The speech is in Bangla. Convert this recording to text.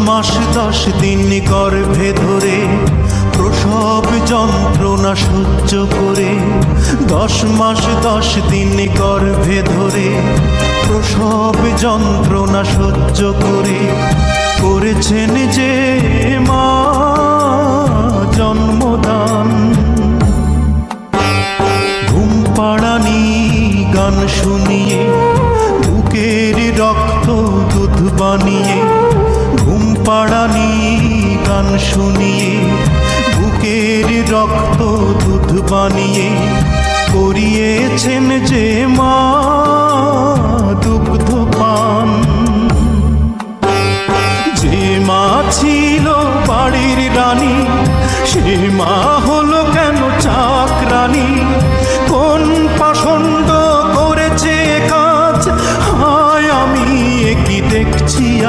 মাস 10 দিন গর্ভে ধরে প্রসব যন্ত্রণা সহ্য করে, 10 মাস 10 দিন গর্ভে ধরে প্রসব যন্ত্রণা সহ্য করে করেছেন যে মা জন্মদান। ঘুম পাড়ানি গান শুনিয়ে বুকের রক্ত দুধ বানিয়ে, ঘুম পাড়ানি গান শুনিয়ে বুকের রক্ত দুধ বানিয়ে করিয়েছেন যে মা দুগ্ধ পান। যে মা ছিল বাড়ির রানী সে মা হলো